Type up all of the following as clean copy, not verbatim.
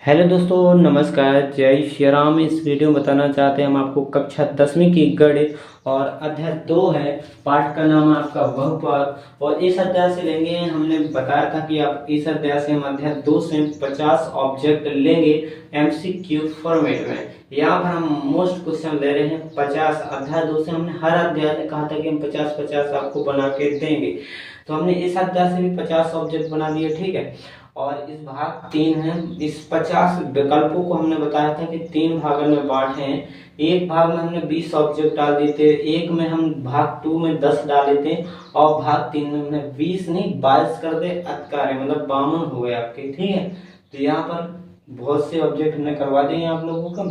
Hello दोस्तों, नमस्कार। जय श्री राम। इस वीडियो में बताना चाहते हैं हम आपको कक्षा 10वीं की गणित और अध्याय 2 है। पाठ का नाम है आपका बहुपद और इस अध्याय से लेंगे। हमने बताया था कि आप इस अध्याय से हम अध्याय 2 से 50 ऑब्जेक्ट लेंगे एमसीक्यू फॉर्मेट में। यहाँ पर हम मोस्ट क्वेश्चन ले रहे हैं 50। अध्याय 2 से हमने हर अध्याय में कहा था कि हम 50-50 आपको बना के देंगे, तो हमने इस अध्याय से भी 50 ऑब्जेक्ट बना दिए। ठीक है, और इस भाग 3 है। इस 50 विकल्पों को हमने बताया था कि 3 भागों में बांटे हैं। एक भाग में हमने 20 ऑब्जेक्ट डाल दिए थे, एक में हम भाग 2 में 10 डाले थे और भाग 3 में हमने 20 नहीं 22 कर दे अत्कार्य मतलब 52 हो गए आपके। ठीक है, तो यहाँ पर बहुत से ऑब्जेक्ट हमने करवा दिए आप लोगों को।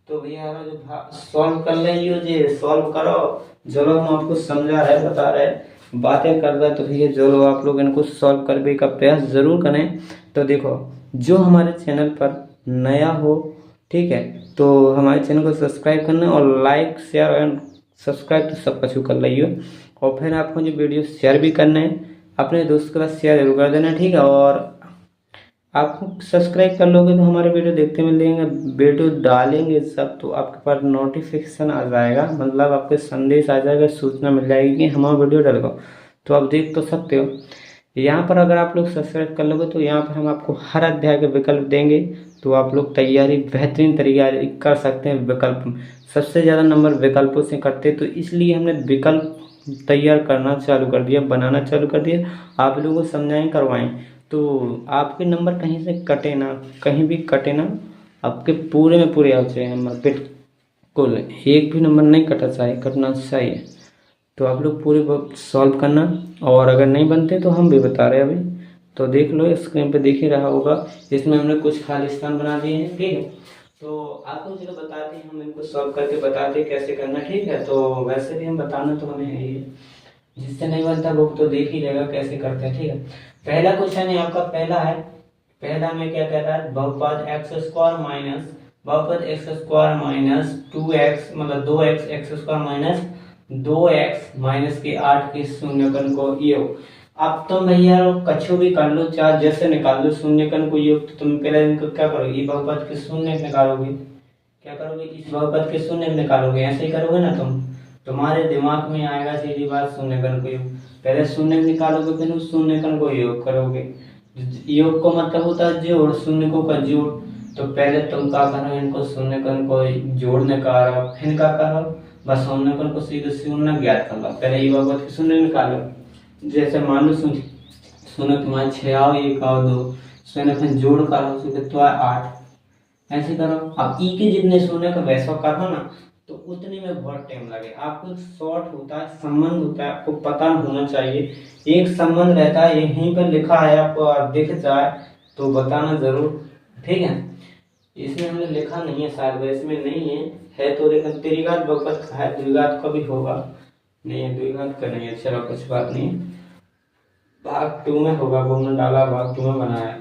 तो भैया जो सॉल्व कर लेंगे जी, सॉल्व करो। चलो हम आपको समझा रहे बता रहे बातें कर रहे, तो भैया जो आप लोग इनको सॉल्व करने का प्रयास जरूर करें। तो देखो, जो हमारे चैनल पर नया हो, ठीक है, तो हमारे चैनल को सब्सक्राइब करना और लाइक शेयर एंड सब्सक्राइब तो सब कुछ कर लियो। और फिर आपको जो वीडियो शेयर भी करना है, अपने दोस्त के साथ शेयर जरूर कर देना। ठीक है, और आप सब्सक्राइब कर लोगे तो हमारे वीडियो देखते मिलेंगे, वीडियो डालेंगे सब तो आपके पास नोटिफिकेशन आ जाएगा, मतलब आपके संदेश आ जाएगा, सूचना मिल जाएगी कि हमारा वीडियो डलेगा, तो आप देख तो सकते हो। यहाँ पर अगर आप लोग सब्सक्राइब कर लोगे तो यहाँ पर हम आपको हर अध्याय के विकल्प देंगे, तो आप लोग तैयारी बेहतरीन तरीके कर सकते हैं। विकल्प सबसे ज़्यादा नंबर विकल्पों से करते, तो इसलिए हमने विकल्प तैयार करना चालू कर दिया, बनाना चालू कर दिया। आप लोगों को समझाएं करवाएं तो आपके नंबर कहीं से कटे ना, कहीं भी कटे ना, आपके पूरे में पूरे आ जाए नंबर। बिल्कुल एक भी नंबर नहीं कटा चाहिए, कटना चाहिए। तो आप लोग पूरे सॉल्व करना, और अगर नहीं बनते तो हम भी बता रहे हैं अभी। तो देख लो, स्क्रीन पे देख ही रहा होगा, इसमें हमने कुछ खाली स्थान बना दिए हैं। ठीक है, तो आपको चलो बताते हैं, हम इनको सॉल्व करके बताते हैं कैसे करना। ठीक है, तो वैसे भी हम बताना तो हमें है ही, जिससे नहीं बनता वो तो देख ही लेगा कैसे करते हैं। ठीक है, पहला क्वेश्चन है आपका, पहला है। पहला में क्या कह रहा है, बहुपद एक्स स्क्वायर माइनस बहुपद एक्स स्क्वायर माइनस 2x मतलब 2x x square minus 2x minus के 8 के शून्यकन को योग। अब तुम भैया कछु भी कर लो, चाहे जैसे निकाल लो शून्यकन को योग, तो तुम पहले इनको क्या करोगे, ये बहुपद के शून्य निकालोगे। क्या करोगे, इस बहुपद के शून्य निकालोगे, ऐसे ही करोगे ना तुम। तुम्हारे दिमाग में आएगा सीधी बात शून्यकन को योग। पहले शून्य निकालोगे फिर उस शून्यकन को योग करोगे। योग को मतलब होता है जोड़, शून्य को का जोड़। तो पहले तुम क्या करो, इनको शून्यकन को जोड़ने का फिर क्या करो, बस शून्यकन को सीधे शून्य ज्ञात कर लो। पहले ये बहुपद के शून्य निकालो। जैसे मान लो शून्य तुम्हारे 6 आओ 1 आओ 2, शून्य फिर जोड़ करो तो 8, ऐसे करो। अब ई के जितने शून्य का वैसा करो ना, तो उतने में बहुत टाइम लगे। आपको एक शॉर्ट होता है, संबंध होता है, आपको पता होना चाहिए। एक संबंध रहता है, यहीं पर लिखा है, आपको दिख जाए तो बताना जरूर। ठीक है, इसमें हमने लिखा नहीं है शायद, इसमें नहीं है तो लेकिन त्रिघात बहुपद का है, द्विघात का भी होगा, नहीं है द्विघात का नहीं है। चलो कुछ बात नहीं, भाग 2 में होगा, वो हमने डाला भाग 2 में बनाया।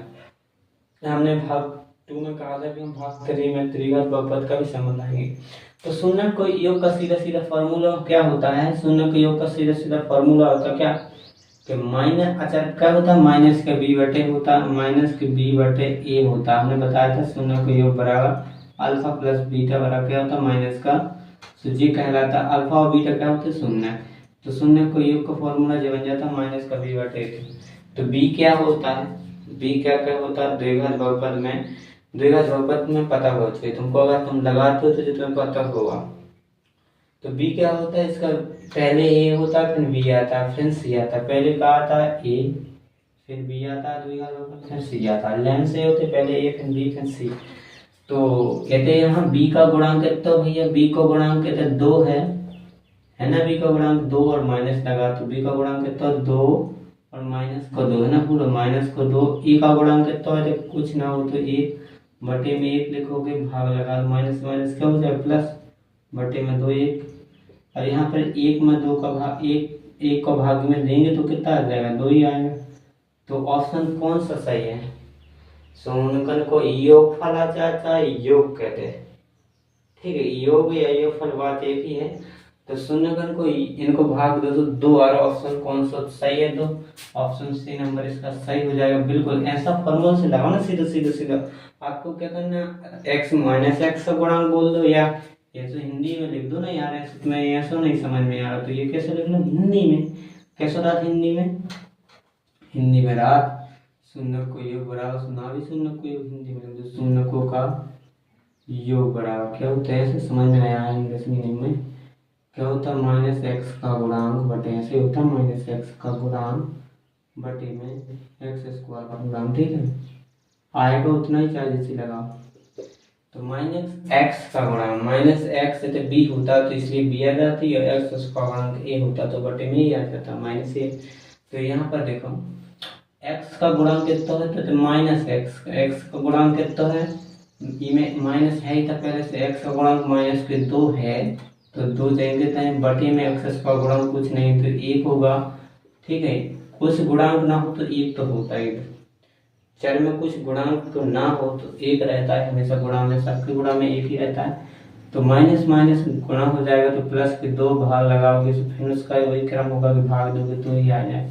हमने भाग 2 में कहा था कि हम भाग 3 में त्रिघात बहुपद का भी संबंध आएंगे। तो शून्य को योग का सीधा सीधा फॉर्मूला क्या होता है, शून्य के योग का सीधा सीधा फॉर्मूला होता है क्या, कि माइनस, अच्छा क्या होता है, माइनस के बी बटे होता है, माइनस के बी बटे ए होता है। हमने बताया था शून्य का योग बराबर अल्फा प्लस बीटा बराबर क्या होता है, माइनस का। तो जी कहलाता है अल्फा और बीटा क्या होता है, शून्य। तो शून्य को योग का फॉर्मूला जो बन जाता है माइनस का बी बटे ए। तो बी क्या होता है, बी क्या क्या होता है, द्विघात बहुपद में, द्विघात बहुपद में पता होना चाहिए तुमको, अगर तुम लगाते हो तो जो तुम्हें पता होगा। तो बी क्या होता है, इसका पहले ए होता है फिर बी आता है फिर सी आता है। पहले क्या आता है ए, फिर बी आता है द्विघात बहुपद, फिर सी आता है। लाइन से होते पहले ए फिर बी फिर सी। तो कहते हैं यहाँ बी का गुणांक, तो भैया बी का गुणांक कहते 2 है ना, बी का गुणांक 2 और माइनस लगा, तो बी का गुणांक कितना 2 और माइनस को 2 है ना, पूरा माइनस को 2। ए का गुणांक कितना है, जब कुछ ना हो तो 1 बटे में 1 लिखोगे, भाग लगा माइनस माइनस क्या हो जाए प्लस, बटे में 2 1। और यहाँ पर 1 में 2 का भाग, एक को भाग में देंगे तो कितना आ जाएगा, 2 ही आएगा। तो ऑप्शन कौन सा सही है, शून्यकन को योगफल आ जाता है, योग कहते हैं। ठीक है, योग या योगफल बात एक ही है। तो शून्यगण को इनको भाग दो तो 2 और ऑप्शन कौन सा सही है? तो ऑप्शन सी नंबर इसका सही हो जाएगा। बिल्कुल ऐसा फॉर्मूला से लगाओ ना, सीधा सीधा सीधा। आपको क्या करना, x माइनस एक्स का गुणांक बोल दो, या ये तो हिंदी में लिख दो ना यार, ऐसे तुम्हें ऐसा नहीं समझ में आ रहा तो ये कैसे लिख लो हिंदी में। कैसे रहा हिंदी में? हिंदी में रात शून्य को योग बराबर, सुना भी शून्य को योग हिंदी में लिख दो, शून्य को का योग बराबर क्या होता है, ऐसे समझ में आया इंग्लिश मीनिंग में क्या होता है, माइनस एक्स का गुणांक बटे, ऐसे होता है माइनस एक्स का गुणांक बटे में एक्स स्क्वायर का गुणांक। ठीक है, आएगा उतना ही चाहे जैसे लगाओ। तो माइनस एक्स का गुणांक, माइनस एक्स से तो बी होता तो इसलिए बी आ जाती, और एक्स का गुणांक ए होता तो बटे में ही आ जाता माइनस ए। तो यहाँ पर देखो एक्स का गुणांक कितना है, तो माइनस एक्स, एक्स का गुणांक कितना है, में माइनस है ही था पहले से, एक्स का गुणांक माइनस के 2 है तो 2 देंगे तो बटे में एक्स का गुणांक कुछ नहीं तो 1 होगा। ठीक है, कुछ गुणांक ना हो तो 1 तो होता है, चर में कुछ गुणांक तो ना हो तो 1 रहता है हमेशा, गुणा में सबके गुणा में 1 ही रहता है। तो माइनस माइनस गुणा हो जाएगा तो प्लस के 2 भाग लगाओगे तो फिर उसका वही क्रम होगा कि भाग दोगे तो ही आ जाए।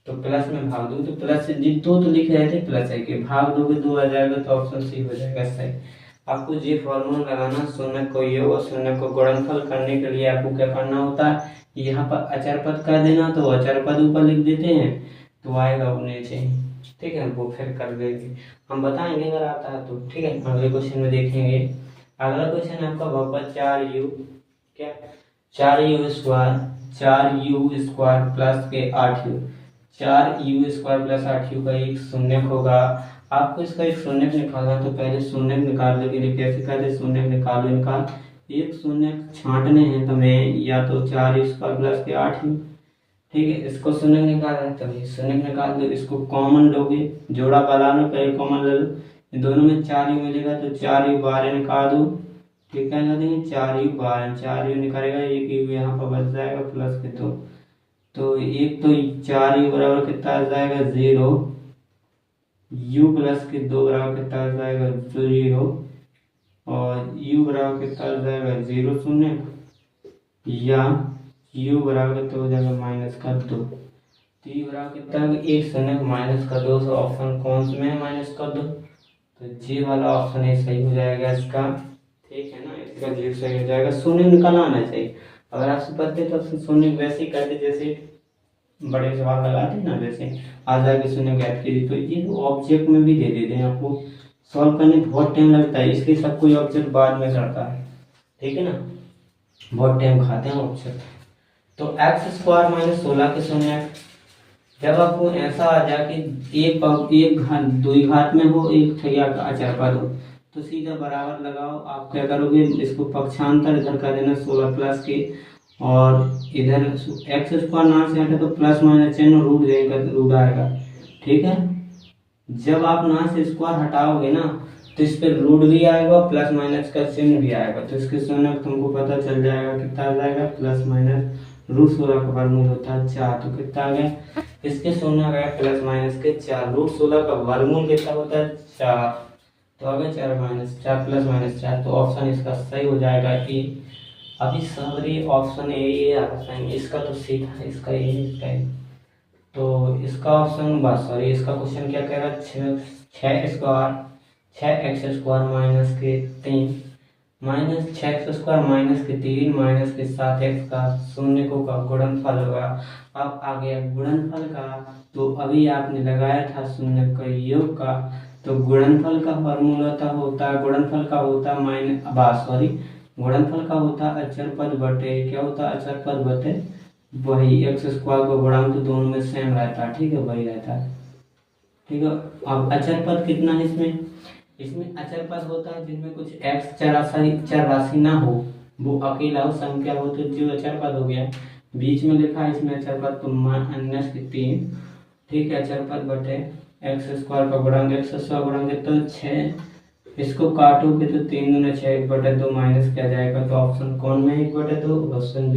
तो प्लस में भाग दोगे तो प्लस से जी 2 तो लिख रहे थे, प्लस है कि भाग दोगे 2 आ जाएगा तो ऑप्शन सी हो जाएगा सही। आपको ये फॉर्मूला लगाना, शून्य को योग और शून्य को गुणनफल करने के लिए आपको क्या करना होता है, यहाँ पर अचर पद कर देना, तो अचर पद ऊपर लिख देते हैं तो आएगा वो नीचे। ठीक है, वो फिर कर देंगे, हम बताएंगे अगर आता है तो। ठीक है, अगले क्वेश्चन में देखेंगे। अगला क्वेश्चन आपका बहुपद 4u क्या 4u square, 4u square plus के 8u, 4u square plus 8u का एक शून्य होगा। आपको इसका एक शून्य निकालना तो पहले शून्य निकालने के लिए कैसे करते, शून्य निकाल एक शून्य छांटने हैं तो मैं या तो 4 स्क्वायर प्लस के 8u। ठीक है, इसको शून्य निकाल रहे तो ये शून्य निकाल दो, इसको कॉमन लोगे, जोड़ा बनाना पहले कॉमन ले लो, दोनों में 4u मिलेगा तो 4u 12 निकाल दो। ठीक है, 4u 12, 4u निकालेगा, एक यू यहाँ पर बच जाएगा प्लस के 2, तो एक तो 4u बराबर कितना आ जाएगा 0, u प्लस के 2 बराबर कितना आ जाएगा 0, और u बराबर कितना आ जाएगा 0 शून्य, या u बराबर कितना हो जाएगा माइनस का 2, तो u बराबर कितना है 1 शून्य माइनस का 2, तो ऑप्शन कौन सा में माइनस का 2, तो जी वाला ऑप्शन है सही हो जाएगा इसका। ठीक है ना, इसका जी सही हो जाएगा, शून्य निकालना आना चाहिए। अगर आपसे पढ़ते तो शून्य वैसे ही करते जैसे बड़े सवाल लगाते ना, वैसे आ जाएगा शून्य ज्ञात कीजिए, तो ये ऑब्जेक्ट में भी दे देते हैं आपको, सॉल्व करने में बहुत टाइम लगता है इसलिए सब कोई ऑब्जेक्ट बाद में करता है। ठीक है ना, बहुत टाइम खाते हैं ऑब्जेक्ट। तो एक्स स्क्वायर माइनस 16 के शून्य, जब आपको ऐसा आ जाए कि एक घात 2 घात में हो, एक ठैया का अचर पद हो, तो सीधा बराबर लगाओ। आप क्या करोगे, इसको पक्षांतर इधर कर देना 16 प्लस के, और इधर एक्स स्क्वायर ना से हटे तो प्लस माइनस चिन्ह रूट जाएगा, रूट आएगा। ठीक है, जब आप ना से स्क्वायर हटाओगे ना तो इस पर रूट भी आएगा, प्लस माइनस का चिन्ह भी आएगा, तो इसके शून्य तुमको पता चल जाएगा कितना आ जाएगा, प्लस माइनस रूट 16 का वर्गमूल होता है 4, तो कितना आ गया, इसके शून्य आ गया प्लस माइनस के 4, रूट 16 का वर्गमूल कितना होता है 4, तो आ गया 4 माइनस 4 प्लस माइनस 4, तो ऑप्शन इसका सही हो जाएगा कि अभी सारी ऑप्शन ए ऑप्शन, इसका तो सीधा इसका ए, इसका ए, तो इसका ऑप्शन बस सॉरी, इसका क्वेश्चन क्या कह रहा है 6 स्क्वायर 6x स्क्वायर माइनस के 3 माइनस 6x स्क्वायर माइनस के 3 माइनस के 7x का शून्य को का गुणनफल होगा। अब आ गया गुणनफल का, तो अभी आपने लगाया था शून्य का योग का, तो गुणनफल का फॉर्मूला होता है गुणनफल का होता माइनस सॉरी गुणनफल का होता अचर पद बटे क्या होता है अचर पद बटे वही एक्स स्क्वायर का गुणांक, तो दोनों में सेम रहता है। ठीक है, वही रहता है। ठीक है, अब अचर पद कितना है इसमें अचर पद होता है जिनमें कुछ एक्स चर राशि ना हो, वो अकेला हो संख्या हो, तो जो अचर पद हो गया। बीच में लिखा है इसमें अचर पद तो माइनस के 3। ठीक है, अचर पद बटे एक्स स्क्वायर का गुणांक, एक्स स्क्वायर गुणांक तो 6, इसको काटोगे तो 3 दूनी 6 1/2 माइनस क्या जाएगा, तो ऑप्शन कौन में 1/2, ऑप्शन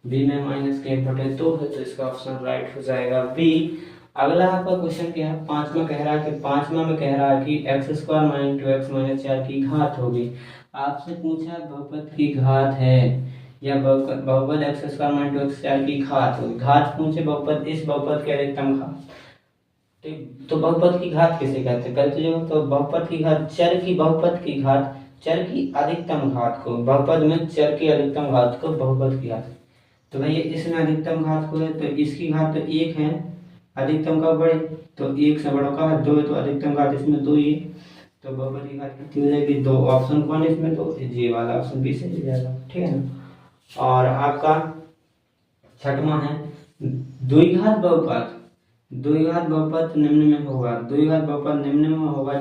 बी में माइनस के 1/2 है, तो इसका ऑप्शन राइट हो जाएगा बी। अगला आपका क्वेश्चन क्या है, पांचवा में कह रहा है कि x square minus 2x minus 4 की घात होगी। आपसे पूछा बहुपद की घात है या बहुपद एक्स स्क्वायर माइनस 2x चार की घात होगी। घात कौन से बहुपद, इस बहुपद के अधिकतम घात। तो बहुपद की घात किसे कहते हैं, कहते जो तो बहुपद की घात चर की बहुपद की घात, चर की अधिकतम घात को, बहुपद में चर की अधिकतम घात को बहुपद की घात। तो भैया इसमें अधिकतम घात को है तो इसकी घात तो 1 है, अधिकतम का बड़े तो 1 से बड़ा का 2 है, तो अधिकतम घात इसमें 2 ही, तो बहुपद की घात कितनी हो जाएगी 2। ऑप्शन कौन है इसमें, तो ये वाला ऑप्शन बी से हो जाएगा, ठीक है ना। और आपका छठवां है द्विघात बहुपद। द्विघात बहुपद निम्न में होगा, द्विघात बहुपद निम्न में होगा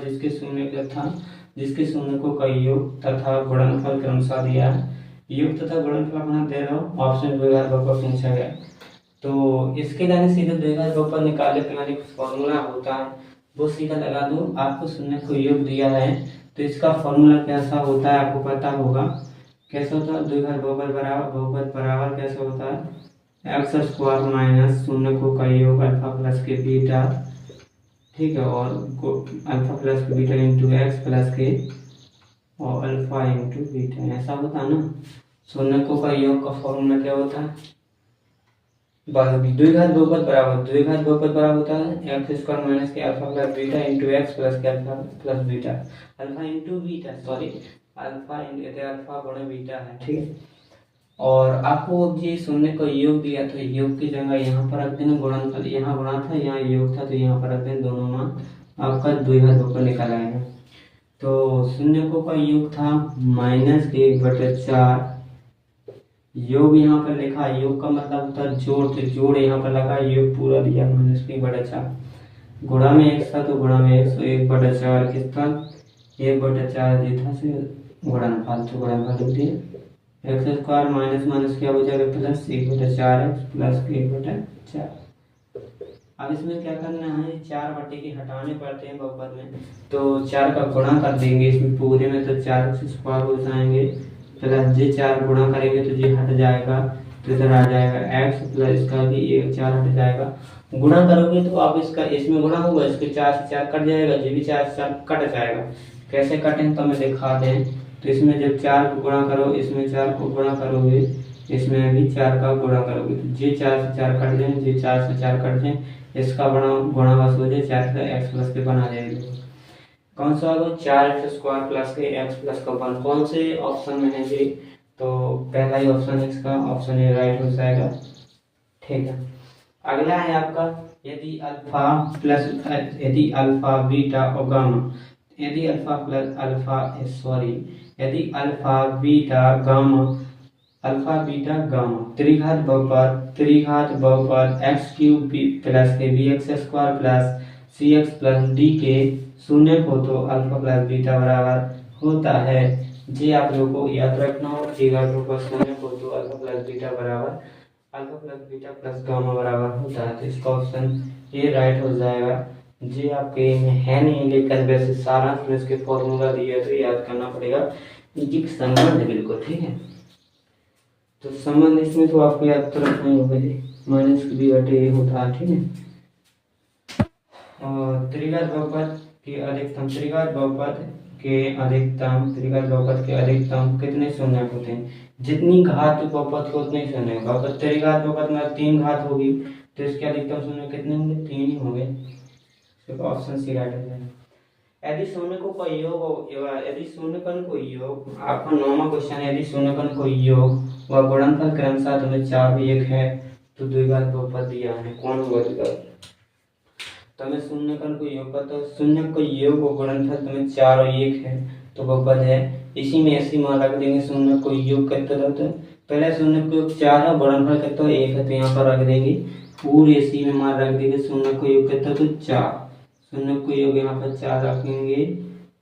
जिसके शून्य को का योग तथा गुणनफल क्रमशः दिया है। योग तथा गुणनफल अपना दे रहा हूँ, ऑप्शन द्विघात बहुपद पूछा गया। तो इसके लिए सीधे द्विघात बहुपद निकालने के लिए फॉर्मूला होता है वो सीधा लगा दूं। आपको शून्य को योग दिया है तो इसका फॉर्मूला कैसा होता है आपको पता होगा। कैसे होता है, द्विघात बहुपद बराबर कैसे होता है, एक्स स्क्वायर माइनस शून्य को का योग अल्फा प्लस के बीटा, ठीक है, और अल्फा प्लस के बीटा इंटू एक्स प्लस के और अल्फा इंटू बीटा, ऐसा होता है ना। शून्य को का योग का फॉर्मूला क्या होता है, द्विघात बहुपद बराबर होता है एक्स स्क्वायर माइनस के alpha plus beta into x plus के alpha plus beta, alpha into beta, sorry alpha into alpha गुणा बीटा है, ठीक है। और आपको ये शून्य को योग दिया तो योग की जगह यहाँ पर रख देना, गुणनफल यहाँ गुणा था यहाँ योग था तो यहाँ पर रख देना, दोनों मान आपका द्विघात बहुपद निकल आएगा। तो शून्य को का योग था -1/4, योग यहाँ पर लिखा, योग का मतलब होता है जोड़, तो जोड़ यहाँ पर लगा, योग पूरा दिया -1/4, गुणा में x था तो गुणा में 1/4 किस था 1/4 ये था से गुणनफल, तो गुणनफल लिख दिया एक्स स्क्वायर माइनस माइनस क्या हो जाएगा प्लस 1/4x प्लस 1/4। अब इसमें क्या करना है, 4 बटे के हटाने पड़ते हैं बहुपद में, तो 4 का गुणा कर देंगे इसमें पूरे में, तो 4x स्क्वायर हो जाएंगे प्लस जे 4 गुणा करेंगे तो जे हट जाएगा, तो इधर आ जाएगा x प्लस इसका भी 4 हट जाएगा। गुणा करोगे तो आप इसका इसमें गुणा होगा, इसके 4 से 4 कट जाएगा, जे भी 4 से 4 कट जाएगा। कैसे कटें तो हमें दिखा दें। तो इसमें जब 4 को गुणा करो, इसमें 4 को गुणा करोगे, इसमें भी 4 का गुणा करोगे, तो जे 4 से 4 कट जाए, जे 4 से 4 कट जाए, इसका गुणा बस हो जाए 4 का x प्लस के बना जाएगा। कौन सा होगा 4x स्क्वायर प्लस के x प्लस का 1, कौन से ऑप्शन में है जी, तो पहला ही ऑप्शन है इसका, ऑप्शन ए राइट हो जाएगा, ठीक है। अगला है आपका यदि अल्फा बीटा और गामा, यदि अल्फा बीटा गामा त्रिघात बहुपद x³ प्लस के bx square plus cx plus d के शून्य को तो अल्फा प्लस बीटा बराबर होता है। जी आप लोगों को याद रखना होगा, त्रिघात बहुपद शून्य को तो alpha plus beta plus gamma बराबर होता है, तो इसका ऑप्शन ये राइट हो जाएगा। जी आपके में है नहीं, लेकिन वैसे सारा इसके फॉर्मूला दिया है तो याद करना पड़ेगा, इनकी संबंध है बिल्कुल, ठीक है। तो संबंध इसमें तो आपको याद तो रखना ही होगा जी, -b/a होता है, ठीक है। और त्रिघात बहुपद के अधिकतम कितने शून्य होते हैं, जितनी घात बहुपद को उतने शून्य होगा। त्रिघात बहुपद में 3 घात होगी तो इसके अधिकतम शून्य कितने होंगे, 3 ही होंगे, तो ऑप्शन सी राइट हो जाएगा। यदि शून्य को कोई योग आपका 9वां क्वेश्चन है, यदि शून्य का कोई योग व गुणनफल क्रमशः तुम्हें 4 और 1 है तो द्विघात बहुपद दिया है, कौन होगा द्विघात। तो हमें शून्य का कोई योग का, तो शून्य को योग व गुणनफल तुम्हें 4 और 1 है तो बहुपद है। इसी में ऐसी मान रख देंगे, शून्य को योग कितना होता है, पहले शून्य को योग 4 है, गुणनफल कितना 1 है, तो यहाँ पर रख देंगे पूरे इसी में मान रख देंगे, शून्य को योग कितना तो 4, शून्य को योग यहाँ पर 4 रखेंगे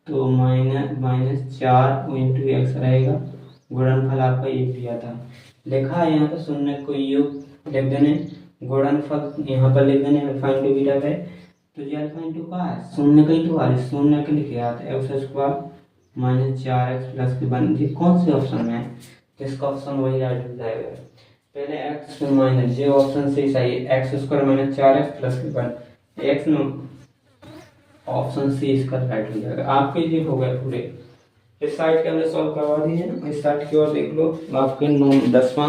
तो -4 इंटू एक्स रहेगा, गुणनफल आपका 1 दिया था, लिखा है यहाँ पर शून्य को योग लिख देने, गुणनफल यहाँ पर लिख देने अल्फा इंटू बीटा पे, तो ये अल्फा इंटू का है शून्य का ही तो आ शून्य के लिखे आता है एक्स स्क्वायर -4x प्लस के 1, ये कौन से ऑप्शन में है, तो इसका ऑप्शन वही राइट हो जाएगा। पहले x माइनस ये ऑप्शन से सही है, x स्क्वायर -4x प्लस के 1, x ऑप्शन सी इसका राइट हो जाएगा। आपके लिए हो गए पूरे इस साइड के हमने सॉल्व करवा दिए हैं, इस साइड की ओर देख लो। आपके 10वां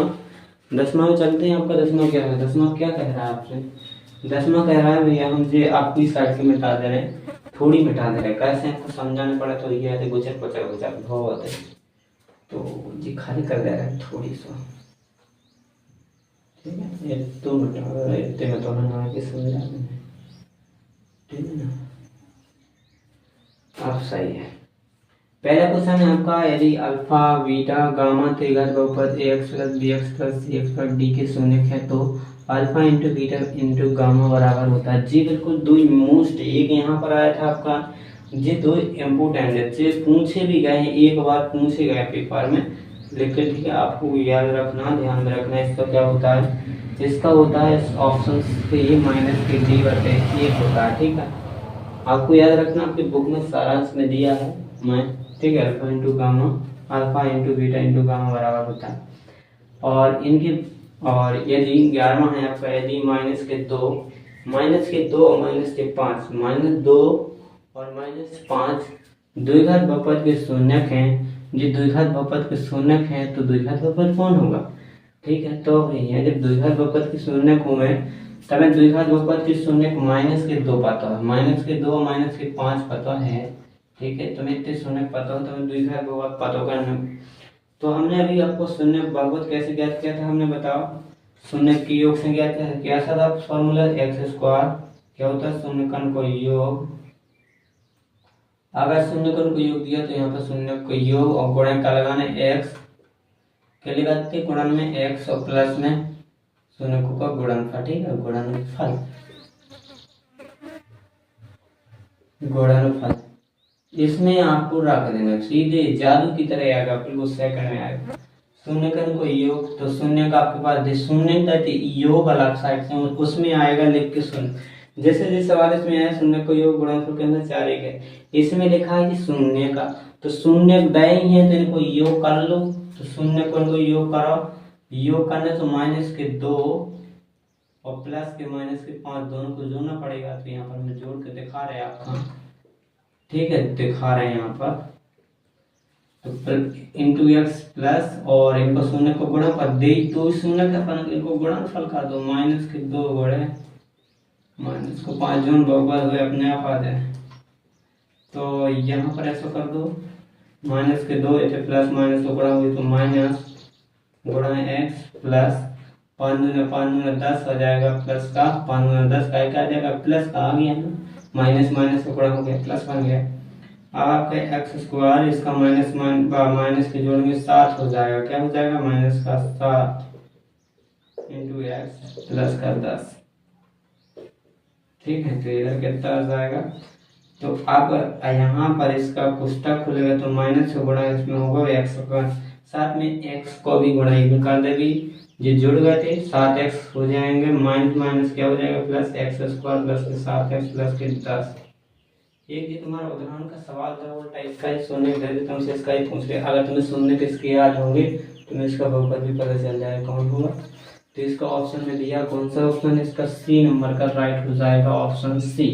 में चलते हैं। आपका 10वां क्या है? 10वां क्या कह रहा है आपसे? 10वां कह रहा है भैया हमसे आपको इस साइड की मिटा दे रहे हैं, थोड़ी मिटा दे रहे हैं। कैसे आपको समझाने पड़ा तो ये ऐसे गुजर बहुत है, तो जी खाली कर दे रहा है थोड़ी सा, ठीक है। ये तो मिटा रहा है, इतने में तो ना आगे समझा देंगे, ठीक है ना। आप सही है। पहला क्वेश्चन है आपका, यदि अल्फा बीटा गामा त्रिघात बहुपद ax plus bx plus cx पर डी के शून्य है तो alpha into beta into gamma बराबर होता है। जी बिल्कुल, दो मोस्ट, एक यहाँ पर आया था आपका, ये दो इम्पोर्टेंट है, ये पूछे भी गए हैं, एक बार पूछे गए पेपर में, लेकिन ठीक है आपको याद रखना, ध्यान में रखना। इसका क्या होता है? इसका होता है ऑप्शन सी माइनस के डी बटे एक होता है, ठीक है। आपको याद रखना, आपकी बुक में सारांश में दिया है मैं, ठीक है। Alpha into gamma, alpha into beta into gamma बराबर होता है। और इनकी, और यदि 11वां है आपका, यदि माइनस के 2 और माइनस के 5, -2 और -5 द्विघात बहुपद के शून्यक हैं, जो द्विघात बहुपद के शून्यक हैं तो द्विघात बहुपद कौन होगा? ठीक है, तो भैया जब द्विघात बहुपद के शून्यक होंगे तब द्विघात बहुपद के शून्यक -2 पता है, -2 और -5 पता है, ठीक है। तुम्हें इतने शून्य पता हो तो द्विघात बहुपद पता करना। तो हमने अभी आपको शून्य बहुपद कैसे ज्ञात किया था, हमने बताओ, शून्य के योग से ज्ञात किया था। क्या था फॉर्मूला? x²। क्या होता है? शून्य कण को योग, अगर शून्य कण को योग दिया तो यहाँ पर शून्य को योग और गुणन का लगाना x के लिए लगाते गुणन में x और प्लस में शून्य को का गुणनफल, ठीक है, गुणनफल इसमें आपको रख देना, सीधे जादू की तरह आएगा, बिल्कुल सेकंड में आएगा। शून्य कण को योग, तो शून्य का आपके पास शून्य का योग अलग साइड से उसमें आएगा, लिख के शून्य, जैसे जिस सवाल इसमें आया शून्य को योग गुणनफल के अंदर 4 एक है, इसमें लिखा है कि शून्य का, तो शून्य दे ही है तो इनको योग कर लो, तो शून्य कण को योग करो, योग करने तो -2 और प्लस के -5 दोनों को जोड़ना पड़ेगा। तो यहाँ पर मैं जोड़ के दिखा रहे हैं आपका, ठीक है, दिखा रहे हैं यहाँ पर, तो इंटू एक्स प्लस और इनको शून्य को गुणनफल दे, तो शून्य का अपन इनको गुणनफल कर दो, -2 गुणे -5 जोन बहुपद हुए अपने आप आ जाए। तो यहाँ पर ऐसा कर दो, -2 इसे प्लस माइनस को गुणा हुई तो माइनस गुणा एक्स प्लस 5 दूना 10 हो जाएगा, प्लस का 5 दूना 10 का क्या आ जाएगा, प्लस का आ गया ना, माइनस को गुणा हो गया, प्लस बन गया। अब आपका x², इसका माइनस के जोड़ में 7 हो जाएगा, क्या हो जाएगा, -7 इंटू एक्स प्लस का 10, ठीक है। तो इधर कितना आ जाएगा, तो आप यहाँ पर इसका पुस्तक खुलेगा तो माइनस से गुणा इसमें होगा एक्स का, साथ में एक्स को भी गुणा कर देगी, जो जुड़ गए थे 7x हो जाएंगे, माइनस क्या हो जाएगा, plus x² plus 7x plus के 10। एक ये तुम्हारा उदाहरण का सवाल था, उल्टा इसका ही शून्य दे देता हूँ, इसका ही पूछ रहे, अगर तुम्हें शून्य के इसके याद होंगे तुम्हें इसका बहुपद भी पता चल जाएगा कौन होगा। तो इसका ऑप्शन में दिया, कौन सा ऑप्शन, इसका सी नंबर का राइट हो जाएगा, ऑप्शन सी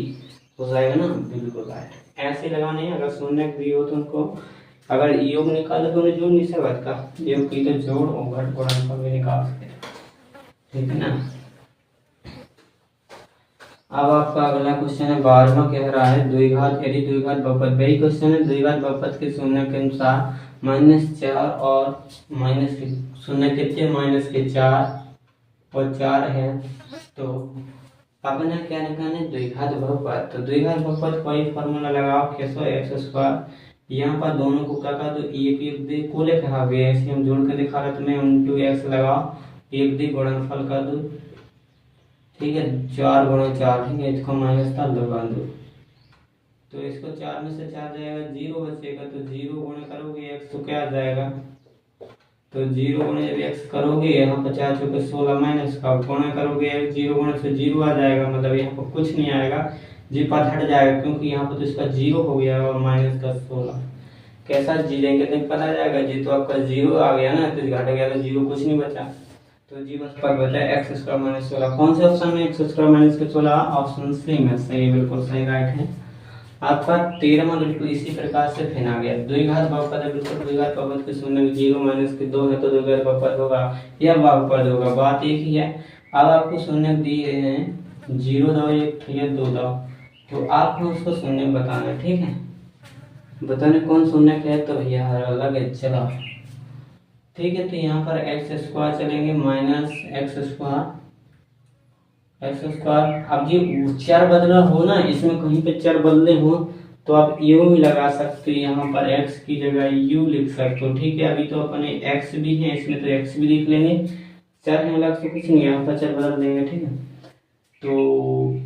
हो जाएगा ना, बिल्कुल राइट। ऐसे लगाने हैं, अगर शून्य भी हो तो उनको, अगर योग निकालो तो उन्हें जोड़ नहीं सकता, योग की तो जोड़ और घट गुणनफल भी निकाल सकते, ठीक है ना। अब आपका अगला क्वेश्चन है 12वां, कह रहा है द्विघात, यदि द्विघात बहुपद, वही क्वेश्चन है, द्विघात बहुपद के शून्य के अनुसार -4 और माइनस के शून्य कितने, -4 और 4 है, तो अपन क्या निकालना है, द्विघात बहुपद। तो द्विघात बहुपद कोई फॉर्मूला लगाओ, कैसे, x², यहाँ पर दोनों को क्या कर दो, एक दे को लिखा गया, ऐसे हम जोड़ के दिखा रहे, तुम्हें इंटू x लगाओ, एक दे गुणनफल कर दो, ठीक है, 4 गुणा 4, ठीक है, इसको माइनस का लगा दो, तो इसको 4 में से 4 जाएगा, 0 बचेगा, तो 0 गुणा करोगे x तो क्या आ जाएगा, तो 0 गुणा जब x करोगे, यहाँ पर 4 चौके 16 माइनस का गुणा करोगे, 0 गुणा से 0 आ जाएगा, मतलब यहाँ पर कुछ नहीं आएगा, जी पद हट जाएगा, क्योंकि यहाँ पर तो इसका 0 हो गया और माइनस का 16, कैसा जी लेंगे तो पता आ जाएगा, जी तो आपका 0 आ गया ना, तो घट गया तो 0 कुछ नहीं बचा, तो जी बस पर बचा x² - 16। कौन से ऑप्शन में x² - 16, ऑप्शन सी में सही, बिल्कुल सही राइट है। आपका 13वां बिल्कुल इसी प्रकार से फिर आ गया। द्विघात बहुपद है, बिल्कुल द्विघात बहुपद के शून्य में 0 माइनस के 2 है तो द्विघात बहुपद होगा या बहुपद होगा, बात एक ही है। अब आपको शून्य दिए हैं 0 दो 1 या 2 दो, तो आपको उसको शून्य बताना है, ठीक है। बताने कौन शून्य है तो भैया हर अलग है, चलो ठीक है। तो यहाँ पर एक्स स्क्वायर चलेंगे माइनस एक्स स्क्वायर अब ये चर बदला हो ना, इसमें कहीं पे चर बदले हो तो आप यू भी लगा सकते हो, यहाँ पर x की जगह यू लिख सकते हो, ठीक है। अभी तो अपने x भी है इसमें, तो x भी लिख लेंगे, चर है अलग से कुछ नहीं, यहाँ पर चर बदल देंगे, ठीक है। तो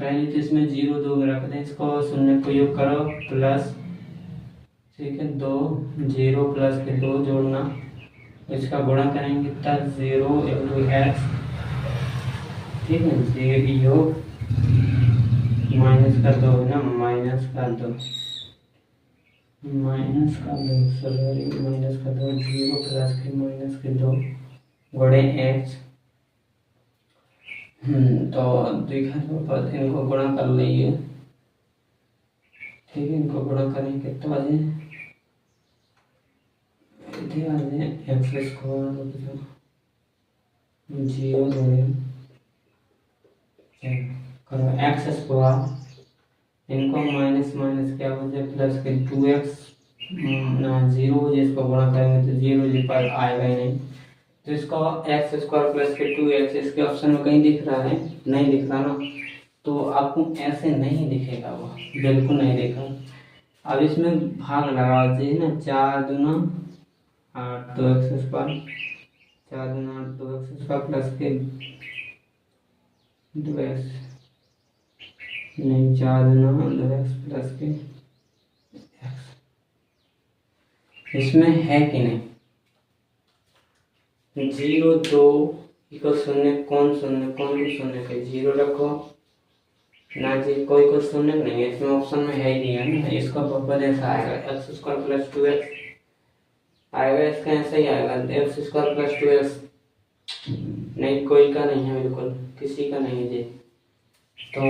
पहले तो इसमें 0 2 में रख दें, इसको शून्य को योग करो प्लस, ठीक है, 2 0 प्लस के 2 जोड़ना, इसका गुणा करेंगे तब 0 इंटू एक्स, ठीक है, 0 योग माइनस का 2 है ना, माइनस का 2 सॉरी माइनस का 2 0 प्लस के माइनस के 2 गुणे एक्स। तो द्विघात बहुपद इनको गुणा कर लेंगे, ठीक है, इनको गुणा करेंगे तो आ जाए एक्स स्क्वायर 0 गुणे करो एक्स स्क्वायर, इनको माइनस माइनस क्या हो जाए प्लस के 2x ना 0 हो जाए, इसको गुणा करेंगे तो 0 जी पर आएगा ही नहीं, तो इसको एक्स स्क्वायर प्लस के 2x, इसके ऑप्शन में कहीं दिख रहा है, नहीं दिख रहा ना, तो आपको ऐसे नहीं दिखेगा, वो बिल्कुल नहीं दिखा। अब इसमें भाग लगा दीजिए ना, 4 दूना 8 2x स्क्वायर, 4 दूना 8 2x स्क्वायर प्लस के 2x नहीं 4 दूना 2x प्लस के x, इसमें है कि नहीं 0 2 इको शून्य, कौन शून्य कौन को शून्य के 0 रखो ना जी, कोई को शून्य नहीं है इसमें, ऑप्शन में है ही नहीं है ना, इसका बहुपद ऐसा आएगा एक्स स्क्वायर प्लस 2x आएगा, इसका ऐसा ही आएगा एक्स स्क्वायर प्लस 2x, नहीं कोई का नहीं है, बिल्कुल किसी का नहीं है जी, तो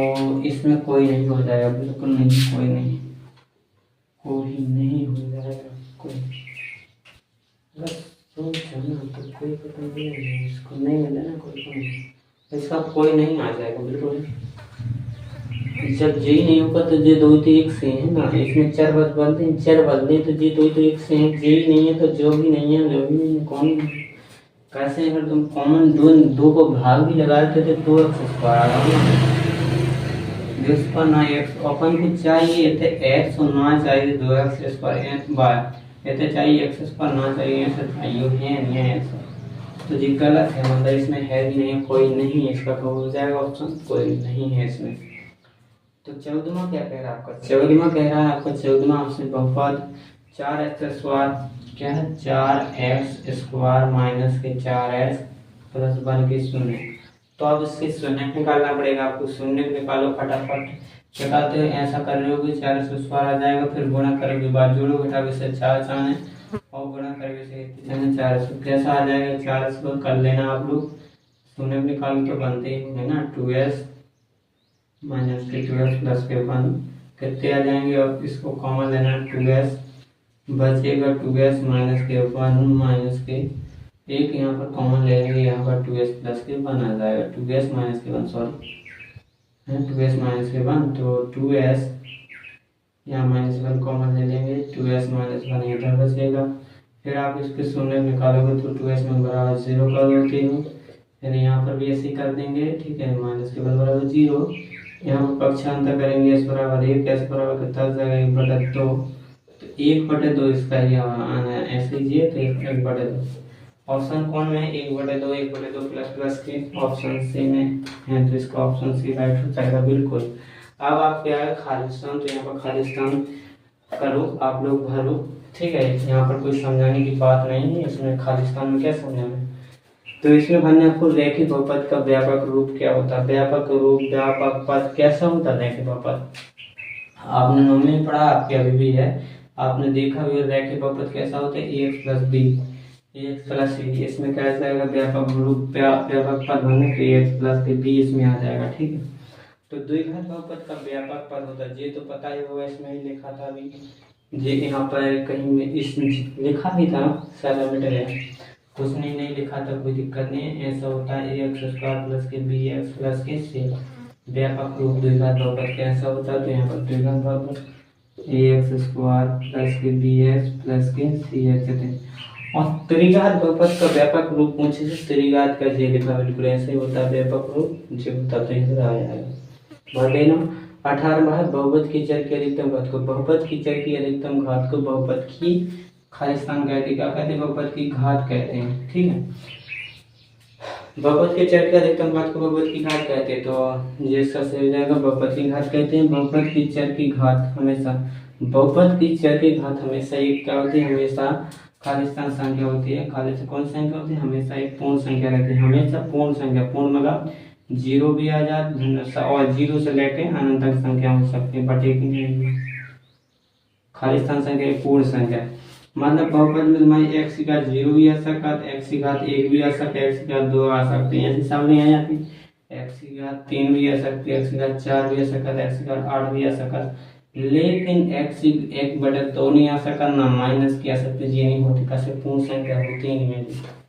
इसमें कोई नहीं हो जाएगा, बिल्कुल नहीं, कोई नहीं हो जाएगा, कोई बस सोचो ना, तो कोई पता नहीं है, इसको नहीं मिला ना कोई को नहीं, इसका कोई नहीं आ जाएगा बिल्कुल। जब जी नहीं होगा तो जे 2 तो 1 से है ना, इसमें चर बदलते हैं, चर बदले तो जे 2 तो 1 से है, जे नहीं है तो जो भी नहीं है वो भी नहीं है, कौन कैसे, अगर तुम कॉमन दो को भाग भी लगा देते तो 2x स्क्वायर आ जाएगा, जिस पर ना x अपन को चाहिए थे x और ना चाहिए 2x स्क्वायर बार, ये तो चाहिए x स्क्वायर ना चाहिए ऐसा चाहिए है नहीं है ऐसा, तो जी गलत है, मतलब इसमें है भी नहीं, कोई नहीं है, इसका हो जाएगा ऑप्शन कोई नहीं है इसमें। तो 14वां क्या कह रहा है आपका, 14वां कह रहा है आपका 14वां आपसे बहुपद 4x स्क्वायर क्या है 4x स्क्वायर माइनस के 4x प्लस 1 के शून्य, तो अब इसके शून्य निकालना पड़ेगा आपको, शून्य निकालो फटाफट, चटाते हो ऐसा कर रहे हो कि 4 स्क्वायर आ जाएगा, फिर गुणा करोगे बाद जोड़ो घटाओगे से 4 चाने और गुणा करोगे से 4 कैसा आ जाएगा, 4 स्क्वायर कर लेना आप लोग, शून्य निकालो तो बनते ही है ना 2s माइनस के 2s प्लस के 1 कितने आ जाएंगे, और इसको कॉमन लेना 2s बचेगा 2s माइनस के 1 माइनस के एक यहाँ पर कॉमन ले लेंगे, यहाँ पर 2s प्लस के 1 आ जाएगा, 2s माइनस के 1 सॉरी 2s माइनस के 1, तो 2s यहाँ माइनस 1 कॉमन ले लेंगे, 2s माइनस 1 इधर बचेगा, फिर आप इसके शून्य निकालोगे तो 2s में बराबर 0 कर देते हो, फिर यहाँ पर भी ऐसे ही कर देंगे, ठीक है, माइनस के 1 बराबर 0, यहाँ पर पक्षांतर करेंगे s बराबर 1 s बराबर कितना जाएगा 1/2, तो 1/2 इसका ही आना है, ऐसे लीजिए तो 1/2, ऑप्शन कौन में 1/2 1/2 प्लस प्लस के ऑप्शन सी में है, तो इसका ऑप्शन सी राइट हो जाएगा बिल्कुल। अब आप क्या है खाली स्थान, तो यहाँ पर खाली स्थान करो आप लोग भरो, ठीक है, यहाँ पर कोई समझाने की बात नहीं है, इसमें खाली स्थान में क्या समझाना है, तो इसमें भरने आपको रैखिक बहुपद का व्यापक रूप क्या होता है, व्यापक रूप व्यापक पद कैसा होता है रैखिक बहुपद, आपने नौवीं में पढ़ा, आपके अभी भी है, आपने देखा भी रैखिक बहुपद कैसा होता है ax plus b ax plus c, इसमें क्या जाएगा व्यापक रूप व्यापक पद होने के ax प्लस के b इसमें आ जाएगा, ठीक है। तो द्विघात बहुपद का व्यापक पद होता है, ये तो पता ही होगा, इसमें ही लिखा था अभी, ये यहाँ पर कहीं में इस लिखा भी था, सारा मीटर है, कुछ नहीं लिखा था, कोई दिक्कत नहीं है। ऐसा होता है ax² प्लस के bx प्लस के c, व्यापक रूप द्विघात बहुपद कैसा होता है, तो यहाँ पर द्विघात बहुपद ax² प्लस के bx प्लस के cx थे। और त्रिघात बहुपद का व्यापक रूप पूछे से त्रिघात का जे लिखा, बिल्कुल ऐसे ही होता है व्यापक रूप, जो होता तो इधर आ जाएगा। भर लेना। 18 बहुपद की चर की अधिकतम घात को, बहुपद की चर की अधिकतम घात को बहुपद की खाली स्थान कहते हैं, क्या कहते हैं, बहुपद की घात कहते हैं, ठीक है। बहुपद के चर के अधिकतम घात को बहुपद की घात कहते हैं, तो ये सबसे हो जाएगा बहुपद की घात कहते हैं। बहुपद की चर की घात हमेशा, बहुपद की चर की घात हमेशा एक क्या होती है, हमेशा खाली स्थान संख्या होती है। खाली से कौन संख्या होती है, हमेशा एक पूर्ण संख्या रहती है, हमेशा पूर्ण संख्या, पूर्ण मतलब जीरो भी आ जाए और जीरो से लेके अनंत तक संख्या हो सकती है, बट एक नहीं, खाली स्थान संख्या एक पूर्ण संख्या। मतलब बहुपद में तुम्हारी एक्स की घात 0 भी आ सकता है, एक्स की घात 1 भी आ सकता है, एक्स की घात 2 आ सकती है, ऐसी सामने आ जाती है। एक्स की घात 3 भी आ सकती है, एक्स की घात 4 भी आ सकता है, एक्स की घात 8 भी आ सकता है, लेकिन एक्स की 1/2 नहीं आ सकता, ना माइनस की आ सकती, ये नहीं होती, कैसे पूर्ण संख्या होती ही नहीं है।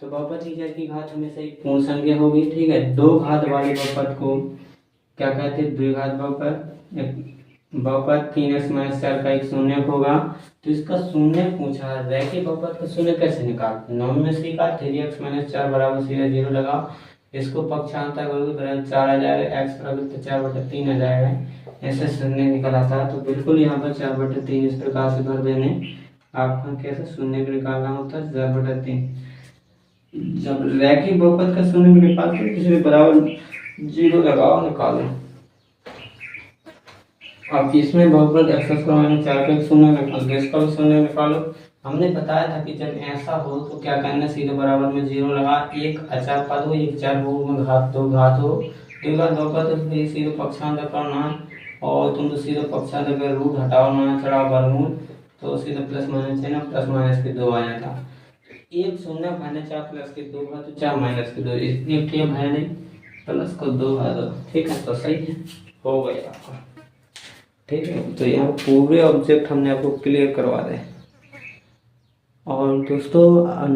तो बहुपद की चर की घात हमेशा एक पूर्ण संख्या होगी, ठीक है। दो घात वाले बहुपद को क्या कहते हैं, द्विघात बहुपद। बहुपद 3x-4 का एक शून्य होगा, तो इसका शून्य पूछा है, रैखिक बहुपद का शून्य कैसे निकालते हैं, 9 में से का 3x-4 बराबर सीधा 0 लगाओ, इसको पक्षांतर करोगे बराबर 4 आ जाएगा, x बराबर 4/3 आ जाएगा, ऐसे शून्य निकल आता है। तो बिल्कुल यहाँ पर 4/3 इस प्रकार से भर देने, आपका कैसे शून्य को निकालना होता है 4/3। जब रैखिक बहुपद का शून्य को निकालते हैं, किसी बराबर 0 लगाओ, निकालो। अब इसमें बहुपद x² - 4 का शून्य निकालो, इसका भी शून्य निकालो। हमने बताया था कि जब ऐसा हो तो क्या करना, सीधे बराबर में 0 लगा, एक अचर पद हो, एक चर हो, में घात दो घात हो, द्विघात बहुपद तो सीधे पक्षांतर करना है, और तुम तो सीधे पक्षांतर कर रूट हटाओ ना चढ़ाओ वर्गमूल, तो सीधे प्लस माइनस है ना, प्लस माइनस के 2 आ जाता, एक शून्य भाने 4 प्लस के 2 घात, तो 4 माइनस के 2, एक ठीक है नहीं, प्लस को 2 घात, ठीक है, तो सही है, हो गया आपका, ठीक है। तो यहाँ पूरे ऑब्जेक्ट हमने आपको क्लियर करवा दे। और दोस्तों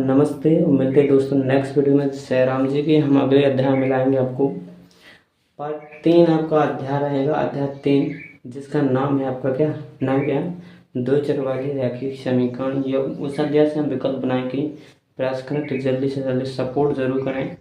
नमस्ते, मिलते हैं दोस्तों नेक्स्ट वीडियो में जय राम जी की। हम अगले अध्याय में लाएंगे आपको पार्ट 3, आपका अध्याय रहेगा, अध्याय 3, जिसका नाम है आपका क्या नाम, क्या दो चर वाले रैखिक समीकरण। ये उस अध्याय से हम विकल्प बनाने की प्रयास करें, तो जल्दी से जल्दी सपोर्ट जरूर करें।